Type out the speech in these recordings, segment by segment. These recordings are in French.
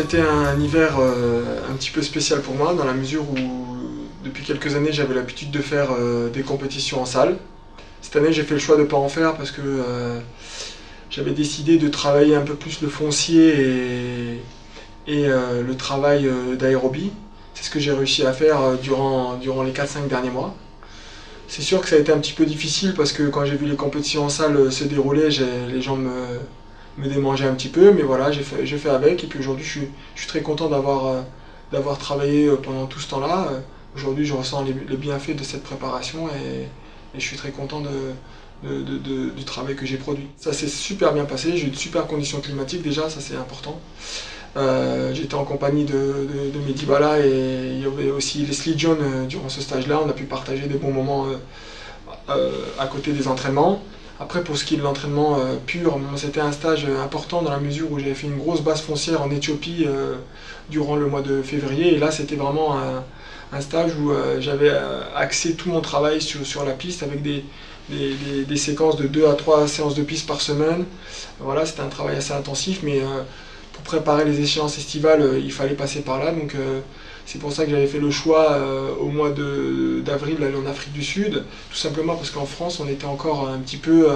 été un hiver un petit peu spécial pour moi, dans la mesure où depuis quelques années j'avais l'habitude de faire des compétitions en salle. Cette année j'ai fait le choix de ne pas en faire parce que j'avais décidé de travailler un peu plus le foncier et le travail d'aérobie. C'est ce que j'ai réussi à faire durant les 4-5 derniers mois. C'est sûr que ça a été un petit peu difficile parce que quand j'ai vu les compétitions en salle se dérouler, les gens me démangeaient un petit peu, mais voilà, j'ai fait avec. Et puis aujourd'hui, je suis très content d'avoir travaillé pendant tout ce temps-là. Aujourd'hui, je ressens les bienfaits de cette préparation et je suis très content du travail que j'ai produit. Ça s'est super bien passé, j'ai eu de super conditions climatiques déjà, ça c'est important. J'étais en compagnie de Mehdi Bala et il y avait aussi Leslie John durant ce stage-là. On a pu partager des bons moments à côté des entraînements. Après, pour ce qui est de l'entraînement pur, c'était un stage important dans la mesure où j'avais fait une grosse base foncière en Éthiopie durant le mois de février. Et là, c'était vraiment un stage où j'avais axé tout mon travail sur la piste avec des séquences de 2 à 3 séances de piste par semaine. Voilà, c'était un travail assez intensif, mais pour préparer les échéances estivales, il fallait passer par là. Donc c'est pour ça que j'avais fait le choix au mois d'avril d'aller en Afrique du Sud, tout simplement parce qu'en France on était encore un petit peu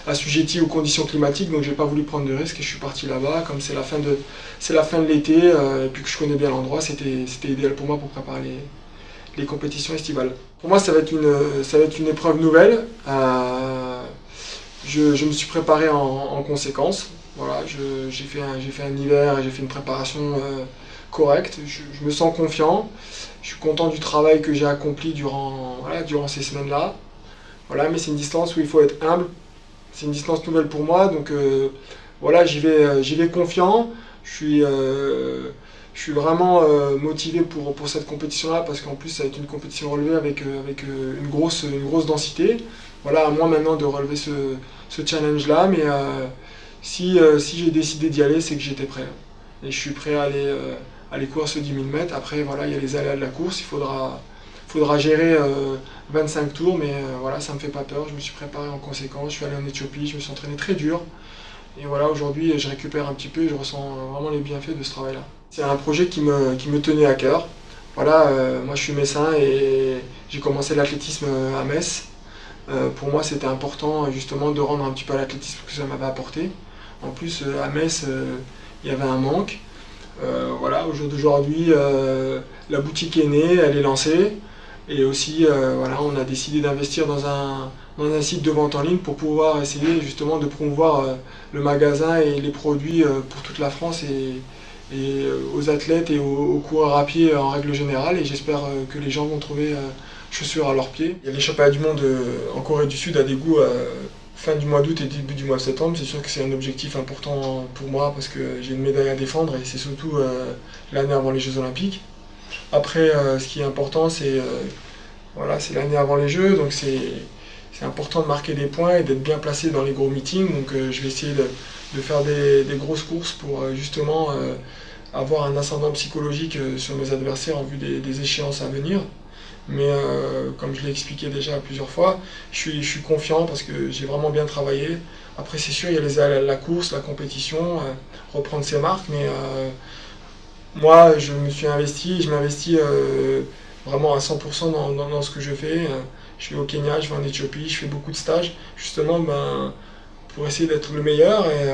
assujetti aux conditions climatiques, donc j'ai pas voulu prendre de risques et je suis parti là-bas. Comme c'est la fin de l'été et puis que je connais bien l'endroit, c'était idéal pour moi pour préparer les compétitions estivales. Pour moi ça va être une épreuve nouvelle. Je me suis préparé en conséquence. Voilà, j'ai fait un hiver et j'ai fait une préparation correcte. Je me sens confiant. Je suis content du travail que j'ai accompli durant ces semaines-là. Voilà, mais c'est une distance où il faut être humble. C'est une distance nouvelle pour moi, donc voilà, j'y vais confiant. Je suis vraiment motivé pour cette compétition-là parce qu'en plus ça va être une compétition relevée avec une grosse densité. Voilà, à moi maintenant de relever ce challenge-là, mais si j'ai décidé d'y aller, c'est que j'étais prêt. Et je suis prêt à aller courir ce 10 000 mètres. Après, voilà, il y a les aléas de la course, il faudra gérer 25 tours, mais voilà, ça ne me fait pas peur. Je me suis préparé en conséquence, je suis allé en Éthiopie, je me suis entraîné très dur. Et voilà, aujourd'hui, je récupère un petit peu et je ressens vraiment les bienfaits de ce travail-là. C'est un projet qui me tenait à cœur. Voilà, moi je suis messin et j'ai commencé l'athlétisme à Metz. Pour moi, c'était important justement de rendre un petit peu à l'athlétisme que ça m'avait apporté. En plus, à Metz, il y avait un manque. Voilà, au jour d'aujourd'hui, la boutique est née, elle est lancée. Et aussi, voilà, on a décidé d'investir dans un site de vente en ligne pour pouvoir essayer justement de promouvoir le magasin et les produits pour toute la France et aux athlètes et aux coureurs à pied en règle générale. Et j'espère que les gens vont trouver chaussures à leurs pieds. Il y a les championnats du monde en Corée du Sud à Daegu fin du mois d'août et début du mois de septembre. C'est sûr que c'est un objectif important pour moi parce que j'ai une médaille à défendre et c'est surtout l'année avant les Jeux Olympiques. Après, ce qui est important, c'est l'année avant les Jeux, donc c'est important de marquer des points et d'être bien placé dans les gros meetings. Donc je vais essayer de faire des grosses courses pour justement avoir un ascendant psychologique sur mes adversaires en vue des échéances à venir. Mais comme je l'ai expliqué déjà plusieurs fois, je suis confiant parce que j'ai vraiment bien travaillé. Après c'est sûr, il y a la course, la compétition, reprendre ses marques, mais moi je m'investis vraiment à 100% dans ce que je fais. Je vais au Kenya, je vais en Éthiopie, je fais beaucoup de stages, justement pour essayer d'être le meilleur. Et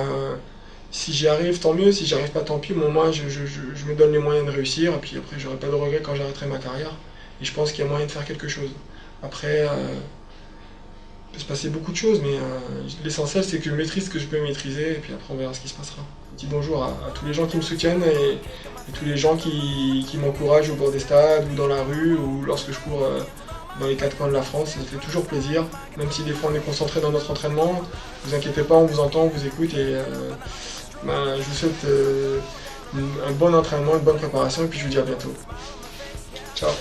si j'y arrive, tant mieux, si j'y arrive pas, tant pis. Moi je me donne les moyens de réussir, et puis après j'aurai pas de regrets quand j'arrêterai ma carrière. Et je pense qu'il y a moyen de faire quelque chose. Après, il peut se passer beaucoup de choses, mais l'essentiel c'est que je maîtrise ce que je peux maîtriser, et puis après on verra ce qui se passera. Petit bonjour à tous les gens qui me soutiennent et tous les gens qui m'encouragent au bord des stades, ou dans la rue, ou lorsque je cours dans les 4 coins de la France. Ça fait toujours plaisir, même si des fois on est concentré dans notre entraînement. Ne vous inquiétez pas, on vous entend, on vous écoute, et je vous souhaite un bon entraînement, une bonne préparation, et puis je vous dis à bientôt. Ciao.